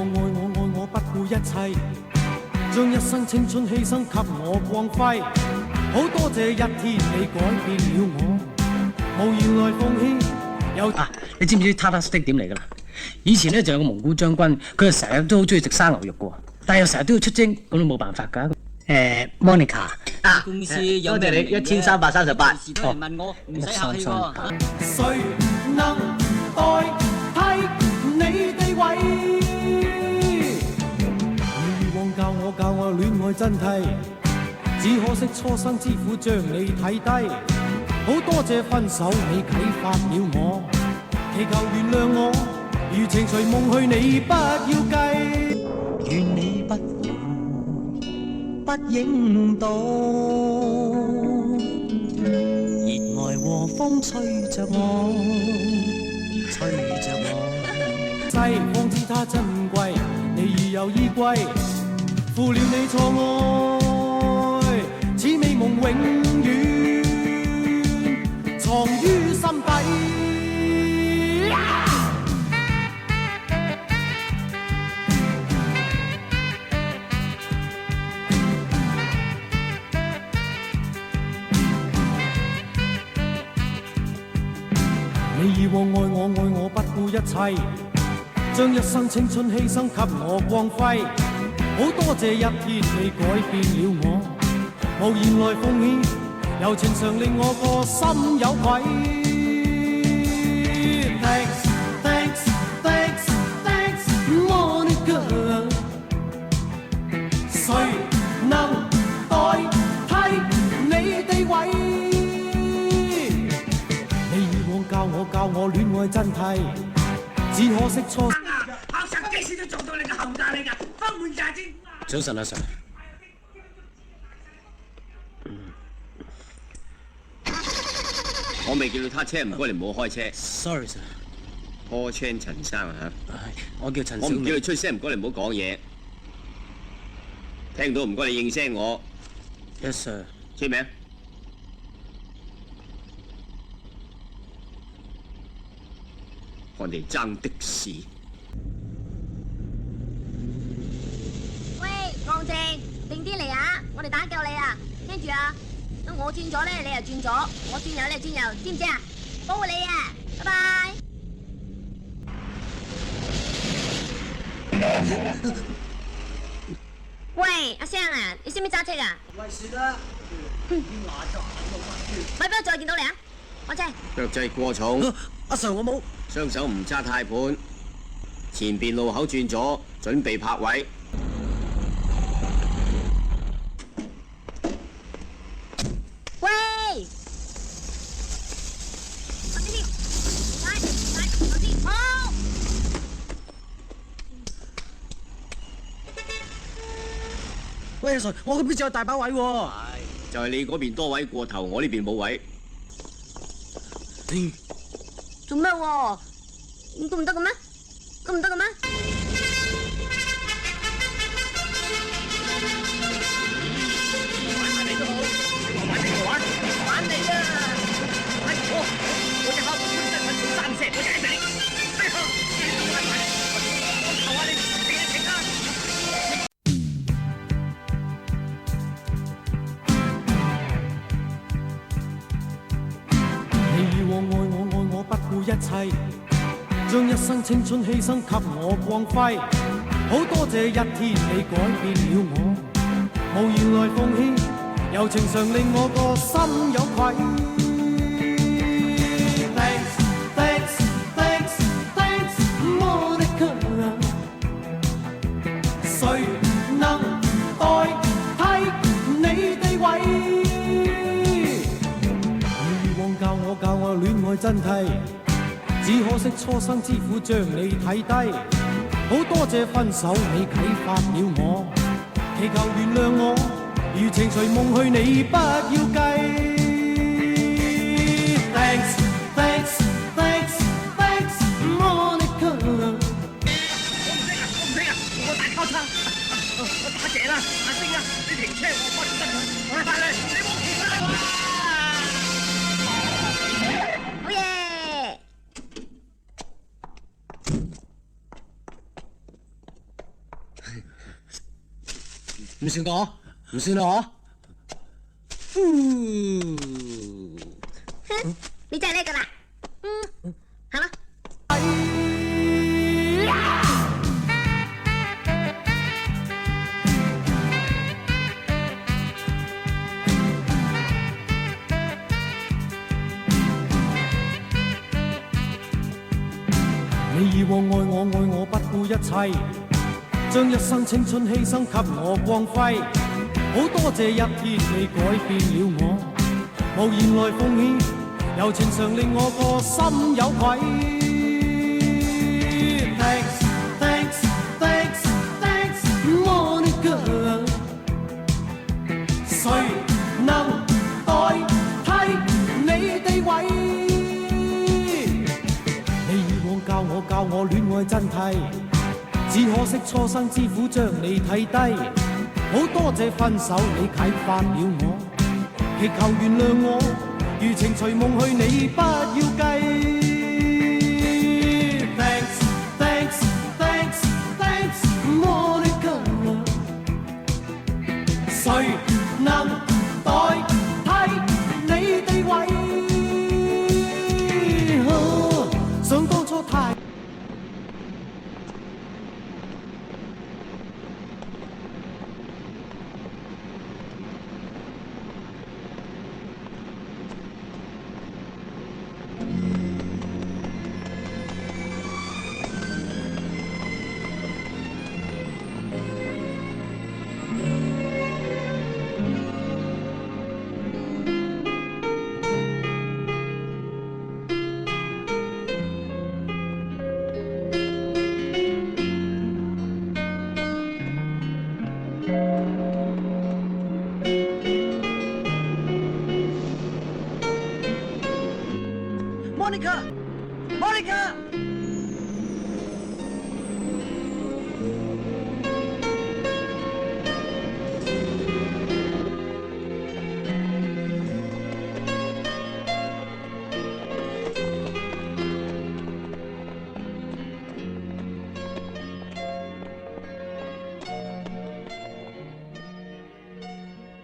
愛我不顧一切，將一生青春犧牲給我光輝。好多謝一天你改變了我，無言來奉獻。有啊，你知唔知 Tartar Steak 點嚟㗎啦？以前咧就有個蒙古將軍，佢就成日都好中意食生牛肉嘅喎，但係又成日都要出征，咁都冇辦法㗎。Monica 啊，公司有咩你1338事都嚟問我，唔使客氣喎。誰能代替你地位？以往教我戀愛真諦，只可惜初生之苦將你睇低。好多謝分手你啟發了我，祈求原諒我，如情隨夢去你不要計。願你不應到，熱愛和風吹着我，吹着我。西方知它珍貴，你已有依歸，負了你錯愛，此美夢永遠藏於心底。你以往愛我不顧一切，將一生青春犧牲給我光輝。好多謝一天你改變了我，無言來奉獻，柔情常令我個心有愧。Thanks, thanks, thanks, thanks, Monica。誰能代替你地位？教我戀愛真諦，只可惜初。學生幾時都做到你個後大嚟㗎，分門廿戰。早晨啊 Sir。我未叫到他車，唔該你唔好開車。Sorry Sir。Call Chan 陳生啊嚇。我叫陳小我唔叫明。你出聲，唔該你唔好講嘢。聽到唔該你應聲我。Yes Sir。簽名。我哋爭的士。喂，江正，定啲嚟啊！我哋打救你啊！聽住啊！咁我轉左咧，你又轉左；我轉右，你又轉右，知唔知啊？保護你啊！拜拜。喂，阿生啊，你識唔識揸車㗎？喂，算啦。咪俾我再見到你啊！我車。腳掣過重。阿 Sir 我冇。雙手唔揸軚盤，前邊路口轉左，準備泊位。喂！我呢邊，快，我啲，好。喂阿 Sir，我嗰邊仲有大把位喎。就係你嗰邊多位過頭，我呢邊冇位。做咩喎？咁唔得嘅咩？咁唔得嘅咩？玩你都好，玩你就玩，玩你啊！哎我隻口本身揾做三石，我踩死你！哎呀，我求下你停一停啊！你以往愛我不顧一切，將一生青春犧牲給我光輝。好多謝一天你改變了我，無言來奉獻，柔情常令我個心有愧。Thanks, thanks, thanks, thanks, Monica。誰能代替你地位？你以往教我戀愛真諦，只可惜初生之苦將你睇低。好多謝分手你啟發了我，祈求原諒我，如情隨夢去你不要計。Thanks, thanks, thanks, thanks, Monica。我大交叉，我打謝啦，阿星啊，你停車我幫你得佢，我快嚟，你冇停啦！好嘢！唔算我，唔算我。你真係叻噶啦，係嘛？你以往愛我不顧一切，將一生青春犧牲給我光輝。好多謝一天你改變了我，無言來奉獻，柔情常令我個心有愧。Thanks, thanks, thanks, thanks, Monica。誰能代替你地位？教我戀愛真諦，只可惜初生之虎將你睇低。好多謝分手你啟發了我，祈求原諒我，如情隨夢去你不要計。Thanks, thanks, thanks, thanks, Monica。誰能代替你地位？想當初太Monica。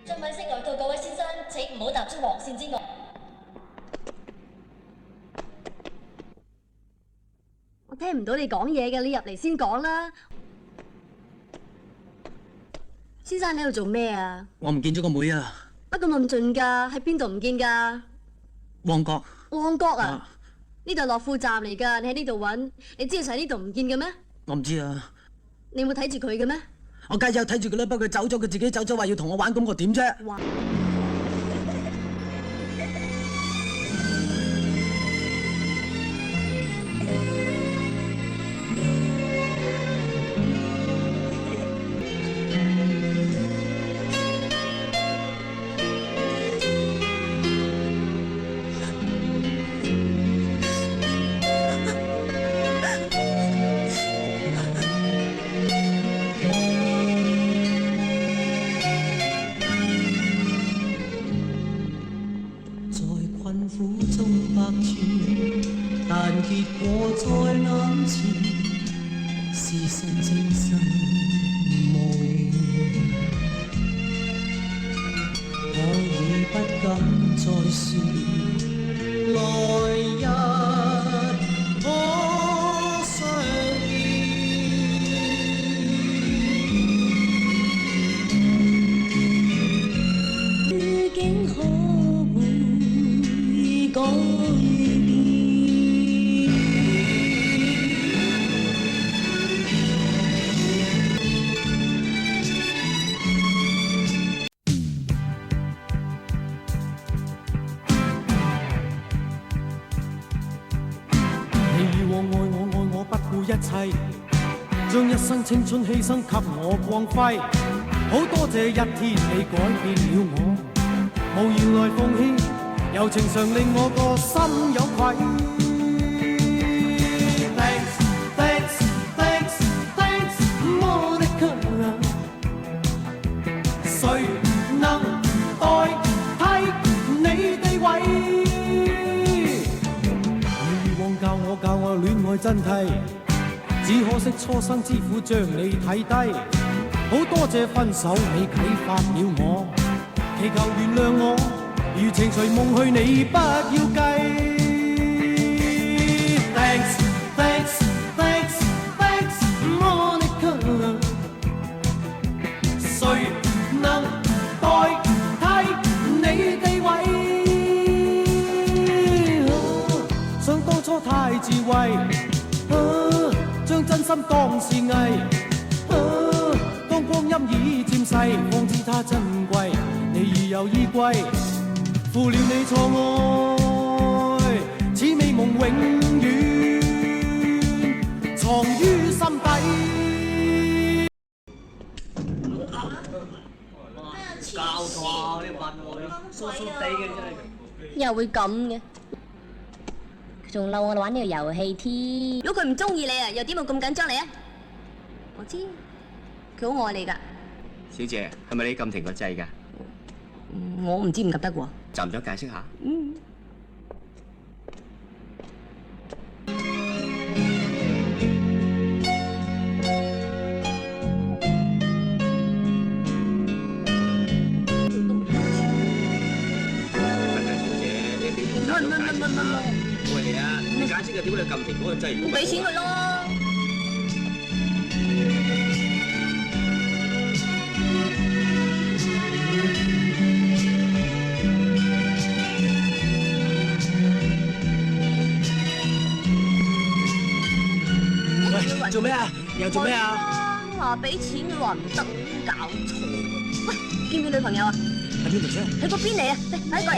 中文式外套各位先生，請唔好踏出黃線之外。我聽唔到你講嘢嘅，你入嚟先講啦。先生你喺度做咩啊？我唔見咗個妹啊！乜咁盡㗎？喺邊度唔見㗎？旺角。旺角啊？呢度係樂富站嚟㗎，你喺呢度揾，你知佢喺呢度唔見嘅咩？我唔知啊。你有冇睇住佢嘅咩？我梗係有睇住佢啦，不過佢走咗，佢自己走咗，話要同我玩，咁我點啫？哇！結果在眼前，是神情神無形，我已不敢再說，來日可相見，預警可會改？一切將一生青春犧牲給我光輝，好多謝一天你改變了我，無言來奉獻，柔情常令我個心有愧。Thanks, thanks, thanks, thanks, Monica。誰能代替你地位？你以往教我戀愛真諦，只可惜初生之虎將你睇低，好多謝分手你啟發了我，祈求原諒我，如情隨夢去你不要計。Thanks thanks thanks thanks Monica， 誰能代替你地位？想當初太智慧，將真心當是藝。當光陰已漸逝，方知它珍貴。你已有依歸，負了你錯愛，此美夢永遠藏於心底。教錯你問我，疏疏地嘅真係。又會咁嘅，佢仲嬲我哋玩呢個遊戲添。如果佢唔中意你啊，又點會咁緊張你啊？我知，佢好愛你㗎。小姐，係咪你撳停個掣㗎？我唔知唔及得喎。站長解釋下。喂你啊，你解釋嘅點解你撳停嗰個掣？我俾錢佢咯。喂，做咩啊？又做咩啊？話俾錢佢話唔得，搞錯。喂，見唔見女朋友啊？喺邊度啫？喺嗰邊嚟啊！嚟，快過嚟。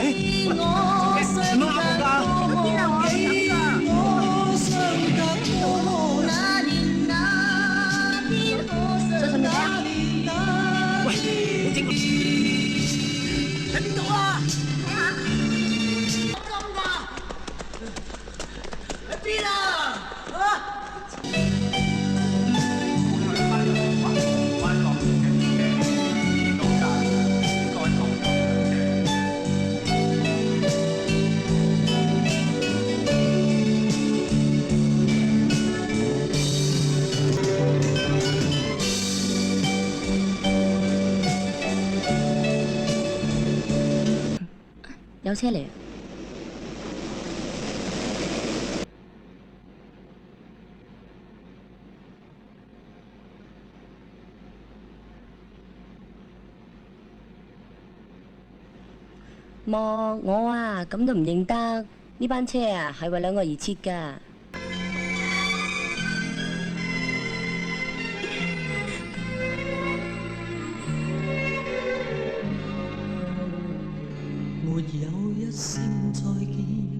唔好呃我㗎！嗰邊啊，我等㗎。再順便睇啊！喂，你整喺邊度啊？睇下。金㗎！喺邊啊？有車嚟。我啊，咁都唔認得，呢班車啊係為兩個而設㗎。沒有一聲再見。